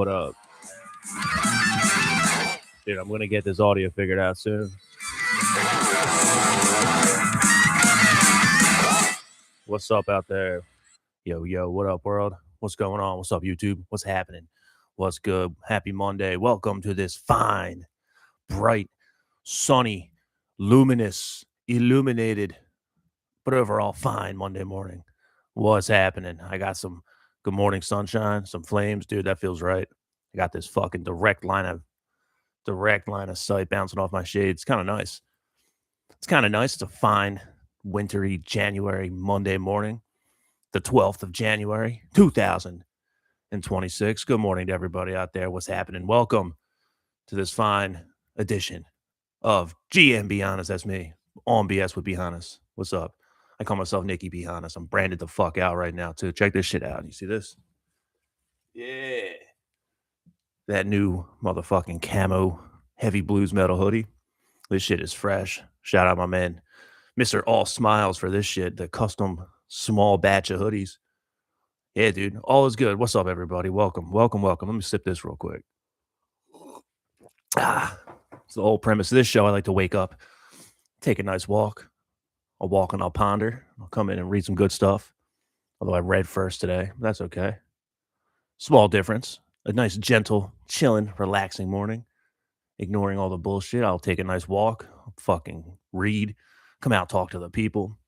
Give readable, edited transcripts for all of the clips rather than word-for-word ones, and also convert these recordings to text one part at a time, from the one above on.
what up? Dude, I'm gonna get this audio figured out soon. What's up out there? Yo, what up, world? What's going on? What's up, YouTube? What's happening? What's good? Happy Monday. Welcome to this fine, bright, sunny, luminous, illuminated, but overall fine Monday morning. What's happening? I got some good morning sunshine, some flames, dude. That feels right. I got this fucking direct line of sight bouncing off my shades. It's kind of nice. It's kind of nice. It's a fine, wintry January Monday morning, the 12th of January, 2026. Good morning to everybody out there. What's happening? Welcome to this fine edition of GM Be Honest. That's me. On BS with Be Hannas. What's up? I call myself Nicky Be Honest. I'm branded the fuck out right now, too. Check this shit out. You see this? Yeah. That new motherfucking camo heavy blues metal hoodie. This shit is fresh. Shout out my man, Mr. All Smiles, for this shit. The custom small batch of hoodies. Yeah, dude. All is good. What's up, everybody? Welcome. Let me sip this real quick. It's the whole premise of this show. I like to wake up, take a nice walk. I'll walk and I'll ponder. I'll come in and read some good stuff. Although I read first today. That's okay. Small difference. A nice, gentle, chilling, relaxing morning. Ignoring all the bullshit. I'll take a nice walk. I'll fucking read. Come out, talk to the people.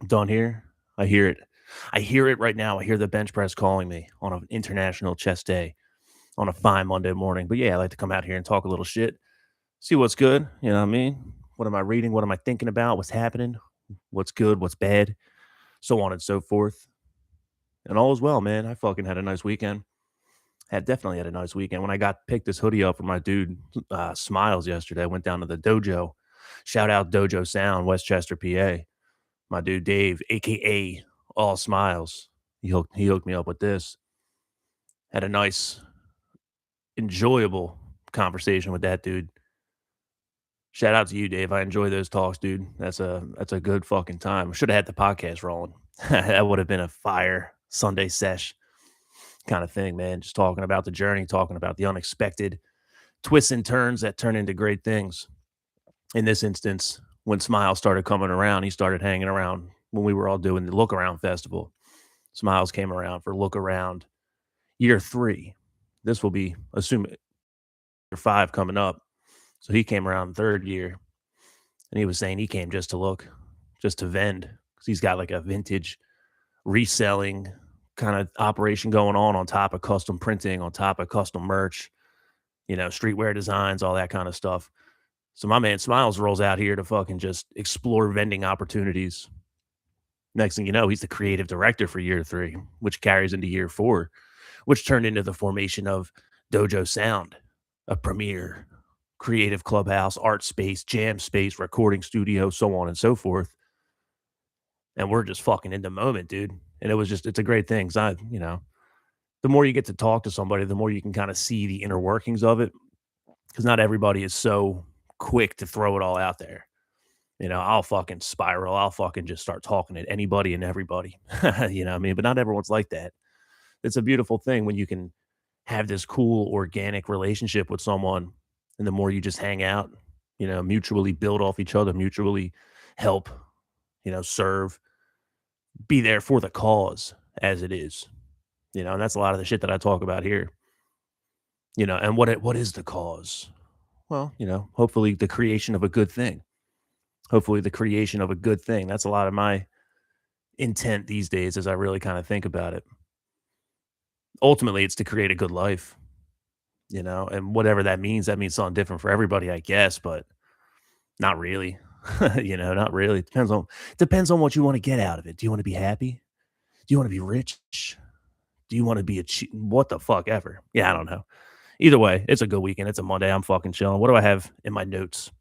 I'm done here. I hear it. I hear it right now. I hear the bench press calling me on an international chest day on a fine Monday morning. But yeah, I like to come out here and talk a little shit. See what's good. You know what I mean? What am I reading? What am I thinking about? What's happening? What's good? What's bad? So on and so forth. And all is well, man. I fucking had a nice weekend. Definitely had a nice weekend. When I picked this hoodie up for my dude Smiles yesterday, I went down to the dojo. Shout out Dojo Sound, Westchester, PA. My dude Dave, aka All Smiles. He hooked me up with this. Had a nice, enjoyable conversation with that dude. Shout out to you, Dave. I enjoy those talks, dude. That's a good fucking time. Should have had the podcast rolling. That would have been a fire Sunday sesh kind of thing, man. Just talking about the journey, talking about the unexpected twists and turns that turn into great things. In this instance, when Smiles started coming around, he started hanging around when we were all doing the Look Around Festival. Smiles came around for Look Around year 3. This will be, assume, year 5 coming up. So he came around third year, and he was saying he came just to look, just to vend, because he's got like a vintage reselling kind of operation going on top of custom printing, on top of custom merch, streetwear designs, all that kind of stuff. So my man Smiles rolls out here to fucking just explore vending opportunities. Next thing you know, he's the creative director for year 3, which carries into year 4, which turned into the formation of Dojo Sound, a premier creative clubhouse, art space, jam space, recording studio, so on and so forth. And we're just fucking in the moment, dude. And it's a great thing. The more you get to talk to somebody, the more you can kind of see the inner workings of it. Because not everybody is so quick to throw it all out there. I'll fucking spiral. I'll fucking just start talking to anybody and everybody. You know what I mean? But not everyone's like that. It's a beautiful thing when you can have this cool, organic relationship with someone. And the more you just hang out, mutually build off each other, mutually help, serve, be there for the cause as it is, and that's a lot of the shit that I talk about here, and what is the cause? Well, hopefully the creation of a good thing. That's a lot of my intent these days as I really kind of think about it. Ultimately, it's to create a good life, and whatever that means something different for everybody, I guess, but not really. Not really. It depends on what you want to get out of it. Do you want to be happy? Do you want to be rich? Do you want to be what the fuck ever? Yeah, I don't know. Either way, it's a good weekend. It's a Monday. I'm fucking chilling. What do I have in my notes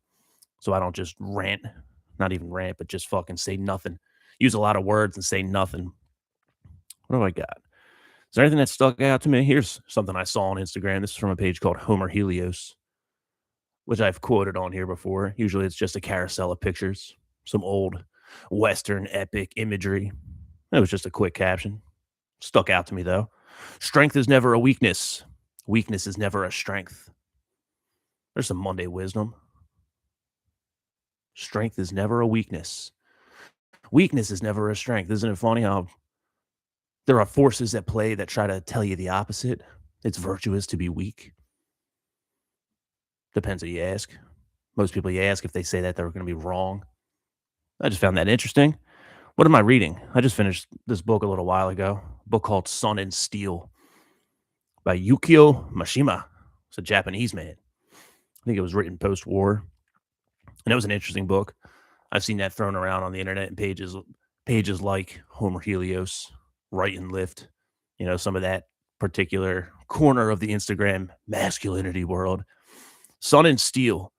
so I don't just rant? Not even rant, but just fucking say nothing. Use a lot of words and say nothing. What do I got? Is there anything that stuck out to me? Here's something I saw on Instagram. This is from a page called Homer Helios, which I've quoted on here before. Usually it's just a carousel of pictures, some old Western epic imagery. It was just a quick caption. Stuck out to me, though. Strength is never a weakness. Weakness is never a strength. There's some Monday wisdom. Strength is never a weakness. Weakness is never a strength. Isn't it funny how there are forces at play that try to tell you the opposite? It's virtuous to be weak. Depends who you ask. Most people you ask, if they say that, they're going to be wrong. I just found that interesting. What am I reading? I just finished this book a little while ago. A book called Sun and Steel by Yukio Mishima. It's a Japanese man. I think it was written post-war, and it was an interesting book. I've seen that thrown around on the internet in pages like Homer Helios, Right and Lift, some of that particular corner of the Instagram masculinity world. Sun and Steel,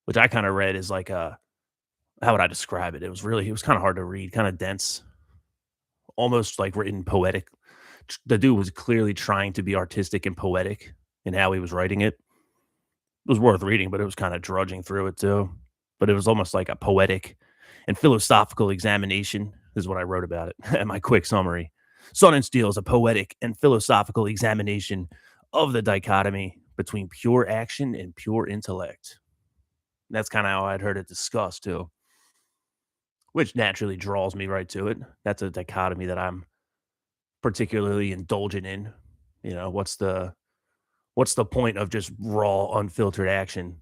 which I kind of read is like a, how would I describe it? It was kind of hard to read, kind of dense, almost like written poetic. The dude was clearly trying to be artistic and poetic in how he was writing it. It was worth reading, but it was kind of drudging through it too. But it was almost like a poetic and philosophical examination, is what I wrote about it. And my quick summary: Sun and Steel is a poetic and philosophical examination of the dichotomy between pure action and pure intellect. That's kind of how I'd heard it discussed too, which naturally draws me right to it. That's a dichotomy that I'm particularly indulgent in. What's the point of just raw, unfiltered action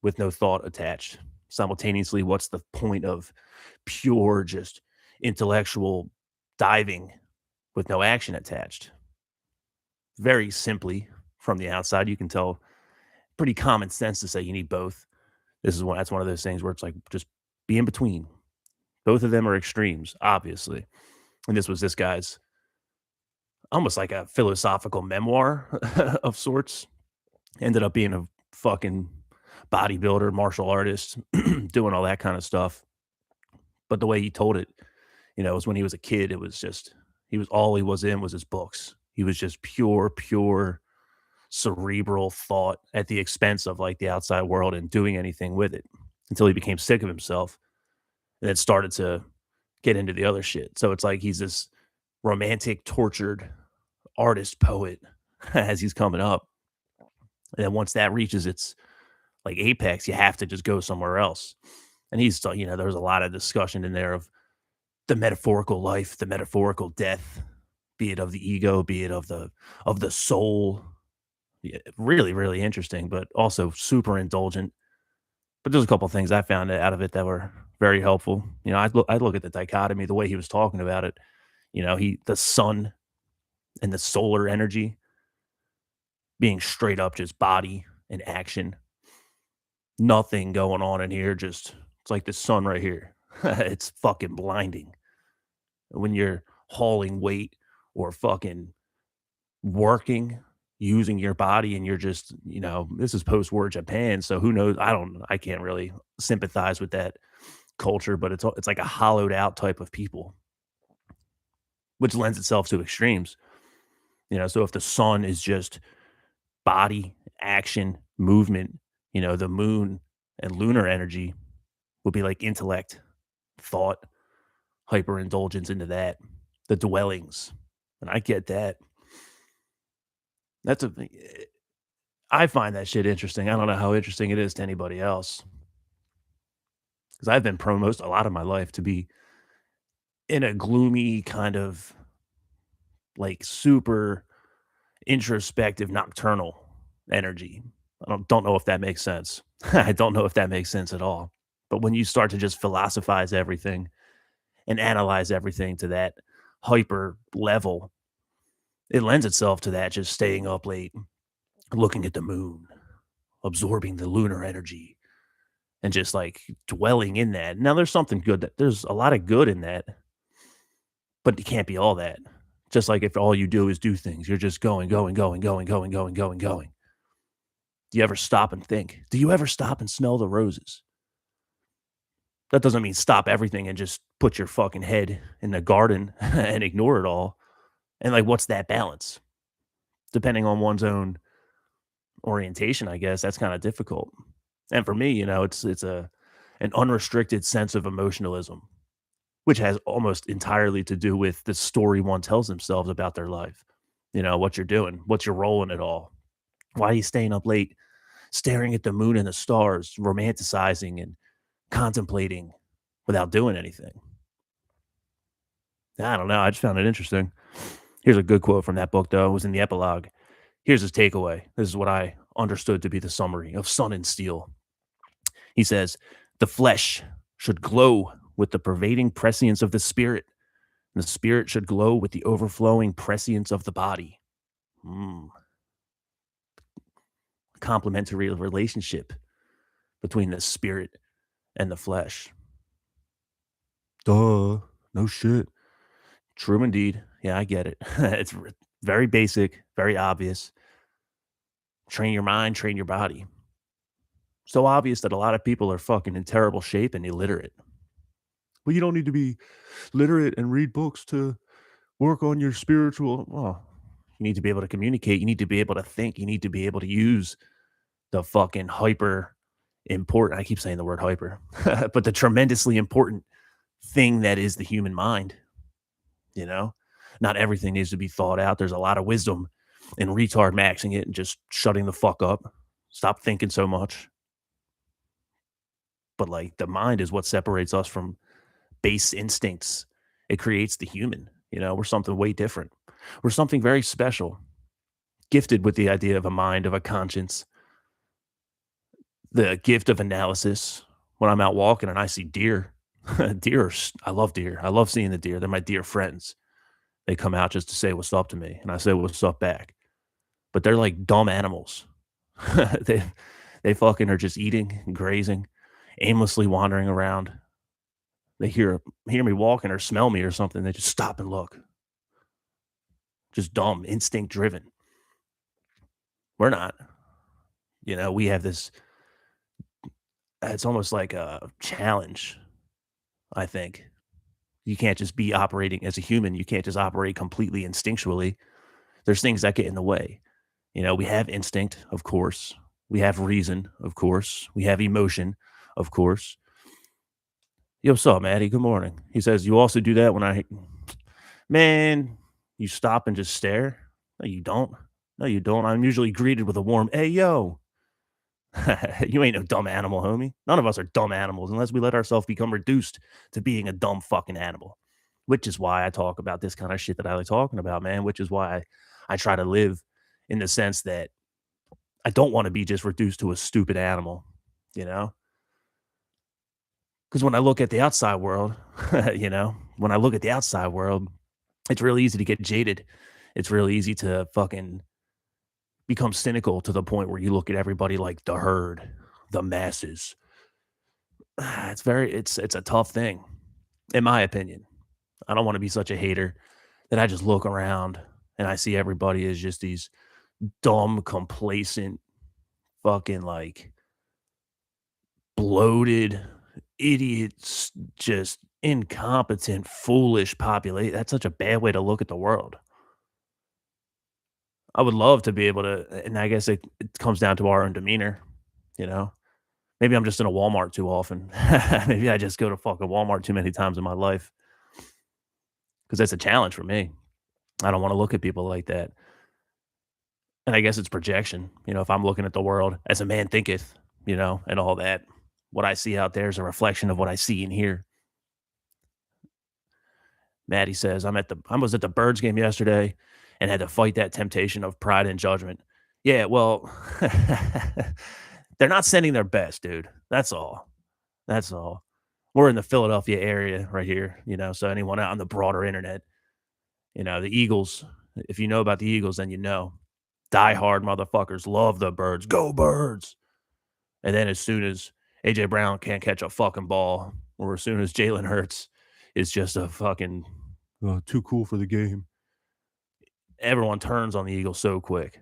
with no thought attached? Simultaneously, what's the point of pure, just intellectual diving with no action attached? Very simply, from the outside, you can tell pretty common sense to say you need both. That's one of those things where it's like just be in between. Both of them are extremes, obviously. And this was this guy's almost like a philosophical memoir of sorts. Ended up being a fucking bodybuilder, martial artist, doing all that kind of stuff. But the way he told it, was when he was a kid, it was just he was in was his books. He was just pure cerebral thought at the expense of like the outside world and doing anything with it until he became sick of himself and then started to get into the other shit. So it's like he's this romantic, tortured artist poet as he's coming up. And then once that reaches its like apex, you have to just go somewhere else. And there was a lot of discussion in there of the metaphorical life, the metaphorical death, be it of the ego, be it of the soul. Yeah, really, really interesting, but also super indulgent. But there's a couple things I found out of it that were very helpful. I'd look at the dichotomy, the way he was talking about it. The sun and the solar energy being straight up just body and action. Nothing going on in here. Just it's like the sun right here. It's fucking blinding when you're hauling weight or fucking working using your body and you're just this is post-war Japan, so who knows, I can't really sympathize with that culture, but it's like a hollowed out type of people, which lends itself to extremes. So if the sun is just body, action, movement, the moon and lunar energy would be like intellect, thought, hyper indulgence into that, the dwellings. And I get that. That's a I find that shit interesting. I don't know how interesting it is to anybody else because I've been prone most a lot of my life to be in a gloomy kind of like super introspective nocturnal energy. I don't know if that makes sense. I don't know if that makes sense at all. But when you start to just philosophize everything and analyze everything to that hyper level, it lends itself to that just staying up late, looking at the moon, absorbing the lunar energy, and just like dwelling in that. Now, there's a lot of good in that, but it can't be all that. Just like if all you do is do things, you're just going, going, going, going, going, going, going, going. Do you ever stop and think? Do you ever stop and smell the roses? That doesn't mean stop everything and just put your fucking head in the garden and ignore it all. And like, what's that balance? Depending on one's own orientation, I guess that's kind of difficult. And for me, it's an unrestricted sense of emotionalism, which has almost entirely to do with the story one tells themselves about their life. What you're doing, what's your role in it all. Why are you staying up late, staring at the moon and the stars, romanticizing and contemplating without doing anything? I don't know. I just found it interesting. Here's a good quote from that book, though. It was in the epilogue. Here's his takeaway. This is what I understood to be the summary of Sun and Steel. He says, the flesh should glow with the pervading prescience of the spirit, and the spirit should glow with the overflowing prescience of the body. Mm, complementary relationship between the spirit and the flesh. Duh. No shit. True indeed. Yeah, I get it. It's very basic, very obvious. Train your mind, train your body. So obvious that a lot of people are fucking in terrible shape and illiterate. Well, you don't need to be literate and read books to work on your spiritual. Well, you need to be able to communicate. You need to be able to think. You need to be able to use the fucking hyper important. I keep saying the word hyper, but the tremendously important thing that is the human mind. You know, not everything needs to be thought out. There's a lot of wisdom in retard maxing it and just shutting the fuck up. Stop thinking so much. But like the mind is what separates us from base instincts. It creates the human. You know, we're something way different. We're something very special, gifted with the idea of a mind, of a conscience, the gift of analysis. When I'm out walking and I see deer, I love deer. I love seeing the deer. They're my dear friends. They come out just to say what's up to me, and I say what's up back. But they're like dumb animals. they they fucking are just eating, and grazing, aimlessly wandering around. They hear me walking or smell me or something. They just stop and look. Just dumb, instinct driven. We're not. You know, we have this. It's almost like a challenge. I think you can't just be operating as a human. You can't just operate completely instinctually. There's things that get in the way. You know, we have instinct, of course. We have reason, of course. We have emotion, of course. Yo, what's up, Maddie? Good morning. He says, you also do that when man, you stop and just stare. No, you don't. No, you don't. I'm usually greeted with a warm, hey, yo. You ain't no dumb animal, homie. None of us are dumb animals unless we let ourselves become reduced to being a dumb fucking animal, which is why I talk about this kind of shit that I like talking about, man, which is why I try to live in the sense that I don't want to be just reduced to a stupid animal, you know? Because when I look at the outside world, when I look at the outside world, it's really easy to get jaded. It's really easy to fucking become cynical to the point where you look at everybody like the herd, the masses. It's a tough thing, in my opinion. I don't want to be such a hater that I just look around and I see everybody as just these dumb, complacent, fucking like bloated idiots, just incompetent, foolish population. That's such a bad way to look at the world. I would love to be able to, and I guess it comes down to our own demeanor, you know? Maybe I'm just in a Walmart too often. Maybe I just go to fucking Walmart too many times in my life because that's a challenge for me. I don't want to look at people like that. And I guess it's projection. You know, if I'm looking at the world as a man thinketh, and all that, what I see out there is a reflection of what I see and hear. Maddie says, I was at the Birds game yesterday and had to fight that temptation of pride and judgment. Yeah, well, they're not sending their best, dude. That's all. That's all. We're in the Philadelphia area right here, so anyone out on the broader internet, the Eagles, if you know about the Eagles, then you know. Die hard motherfuckers love the Birds. Go Birds. And then as soon as AJ Brown can't catch a fucking ball, or as soon as Jalen Hurts is just a fucking too cool for the game, everyone turns on the Eagles so quick.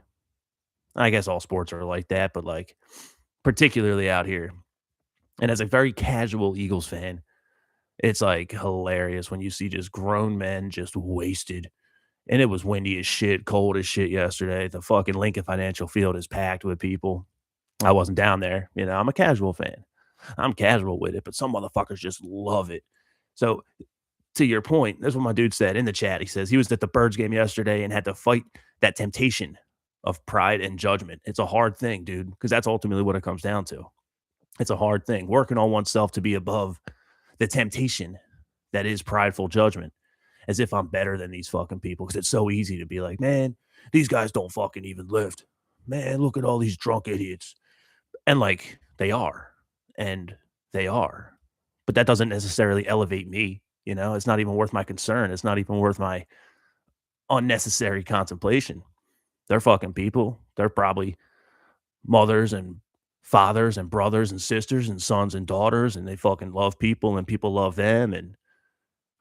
I guess all sports are like that, but like particularly out here. And as a very casual Eagles fan, it's like hilarious when you see just grown men just wasted. And it was windy as shit, cold as shit yesterday. The fucking Lincoln Financial Field is packed with people. I wasn't down there. I'm a casual fan. I'm casual with it, but some motherfuckers just love it. So to your point, that's what my dude said in the chat. He says he was at the Birds game yesterday and had to fight that temptation of pride and judgment. It's a hard thing, dude, because that's ultimately what it comes down to. It's a hard thing. Working on oneself to be above the temptation that is prideful judgment, as if I'm better than these fucking people. Because it's so easy to be like, man, these guys don't fucking even lift. Man, look at all these drunk idiots. And like they are. And they are. But that doesn't necessarily elevate me. You know, it's not even worth my concern. It's not even worth my unnecessary contemplation. They're fucking people. They're probably mothers and fathers and brothers and sisters and sons and daughters, and they fucking love people and people love them. And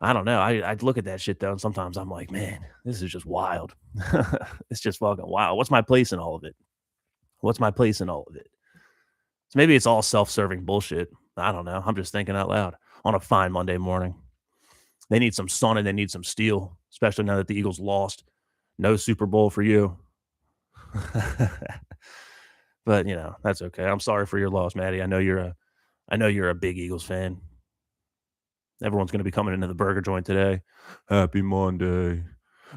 I don't know. I look at that shit though, and sometimes I'm like, man, this is just wild. It's just fucking wild. What's my place in all of it? What's my place in all of it? So maybe it's all self-serving bullshit. I don't know. I'm just thinking out loud on a fine Monday morning. They need some sun and they need some steel, especially now that the Eagles lost. No Super Bowl for you. But you know, that's okay. I'm sorry for your loss, Maddie. I know you're a big Eagles fan. Everyone's gonna be coming into the burger joint today. Happy Monday.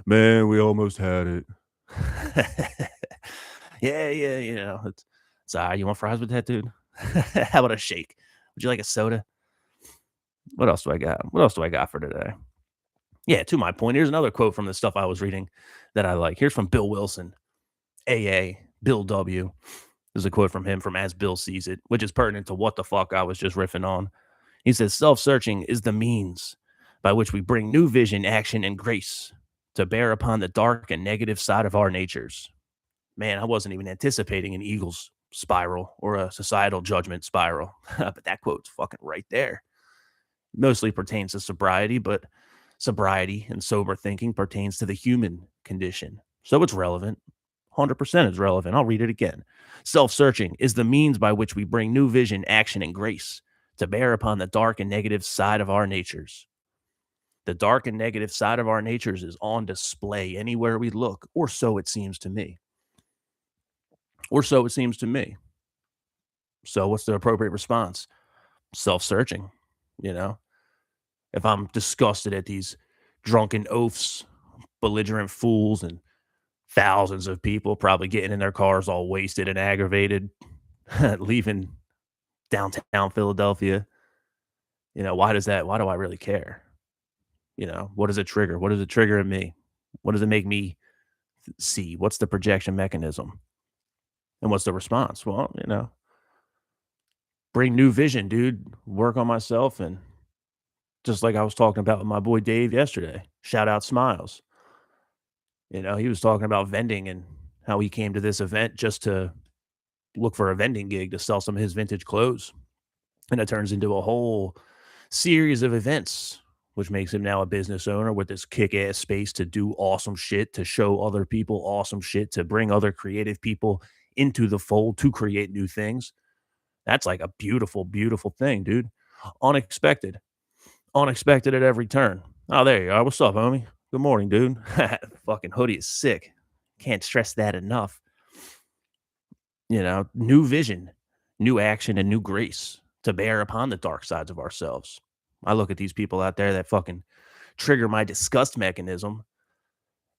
Man, we almost had it. Yeah, yeah, you know. It's you want fries with that, dude? How about a shake? Would you like a soda? What else do I got? What else do I got for today? Yeah, to my point, here's another quote from the stuff I was reading that I like. Here's from Bill Wilson, AA, Bill W. There's a quote from him from As Bill Sees It, which is pertinent to what the fuck I was just riffing on. He says, self searching is the means by which we bring new vision, action, and grace to bear upon the dark and negative side of our natures. Man, I wasn't even anticipating an Eagles spiral or a societal judgment spiral, but that quote's fucking right there. Mostly pertains to sobriety, but sobriety and sober thinking pertains to the human condition. So it's relevant. 100% is relevant. I'll read it again. Self searching is the means by which we bring new vision, action, and grace to bear upon the dark and negative side of our natures. The dark and negative side of our natures is on display anywhere we look, or so it seems to me. Or so it seems to me. So, what's the appropriate response? Self searching. You know, if I'm disgusted at these drunken oafs, belligerent fools, and thousands of people probably getting in their cars all wasted and aggravated, leaving downtown Philadelphia, you know, why do I really care? You know, what does it trigger? What does it trigger in me? What does it make me see? What's the projection mechanism? And what's the response? Well, you know, bring new vision, dude. Work on myself. And just like I was talking about with my boy Dave yesterday, shout out Smiles. You know, he was talking about vending and how he came to this event just to look for a vending gig to sell some of his vintage clothes. And it turns into a whole series of events, which makes him now a business owner with this kick ass space to do awesome shit, to show other people awesome shit, to bring other creative people into the fold to create new things. That's like a beautiful, beautiful thing, dude. Unexpected, unexpected at every turn. Oh, there you are. What's up, homie? Good morning, dude. Fucking hoodie is sick. Can't stress that enough. You know, new vision, new action, and new grace to bear upon the dark sides of ourselves. I look at these people out there that fucking trigger my disgust mechanism.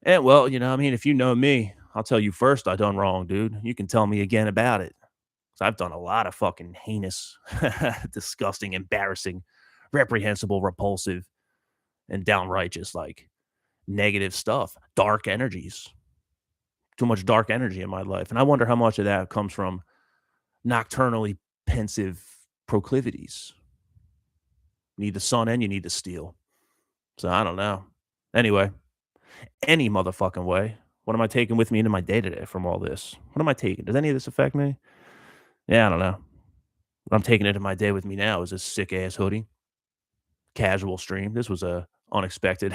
And well, you know, I mean, if you know me, I'll tell you first I done wrong, dude. You can tell me again about it. 'Cause I've done a lot of fucking heinous, disgusting, embarrassing, reprehensible, repulsive, and downright just like negative stuff, dark energies, too much dark energy in my life. And I wonder how much of that comes from nocturnally pensive proclivities. You need the sun and you need the steel. So I don't know. Anyway, any motherfucking way. What am I taking with me into my day today from all this? What am I taking? Does any of this affect me? Yeah, I don't know. What I'm taking into my day with me now is this sick ass hoodie, casual stream. This was a unexpected.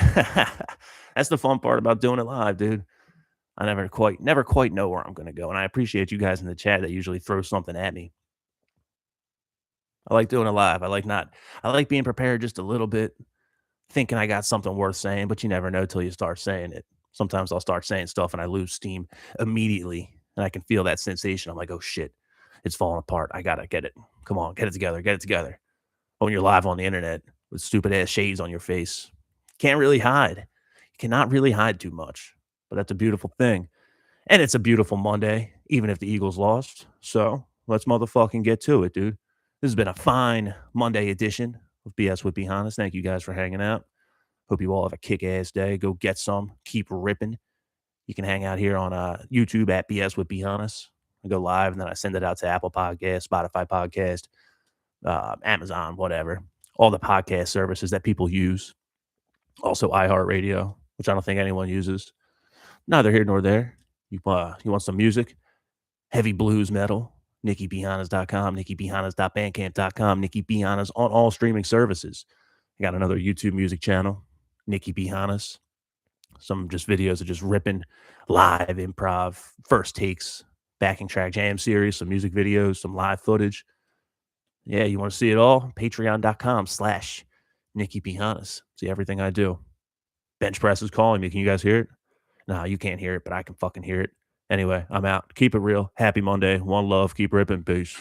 That's the fun part about doing it live, dude. I never quite know where I'm gonna go. And I appreciate you guys in the chat that usually throw something at me. I like doing it live. I like being prepared just a little bit, thinking I got something worth saying, but you never know till you start saying it. Sometimes I'll start saying stuff and I lose steam immediately. And I can feel that sensation. I'm like, oh shit, it's falling apart. I gotta get it. Come on, get it together, get it together. But when you're live on the internet with stupid ass shades on your face, can't really hide. You cannot really hide too much. But that's a beautiful thing. And it's a beautiful Monday, even if the Eagles lost. So let's motherfucking get to it, dude. This has been a fine Monday edition of BS with Hannas. Thank you guys for hanging out. Hope you all have a kick ass day. Go get some. Keep ripping. You can hang out here on YouTube at BS with Hannas. I go live and then I send it out to Apple Podcast, Spotify Podcast, Amazon, whatever. All the podcast services that people use. Also iHeartRadio, which I don't think anyone uses. Neither here nor there. You want some music? Heavy blues metal, NikkiBehannas.com, NikkiBehannas.bandcamp.com, Nikki Behannas on all streaming services. I got another YouTube music channel, Nikki Behannas. Some just videos of just ripping live improv, first takes, backing track jam series, some music videos, some live footage. Yeah, you want to see it all? Patreon.com/Nikki Behannas. See everything I do. Bench press is calling me. Can you guys hear it? No, you can't hear it, but I can fucking hear it. Anyway, I'm out. Keep it real. Happy Monday. One love. Keep ripping. Peace.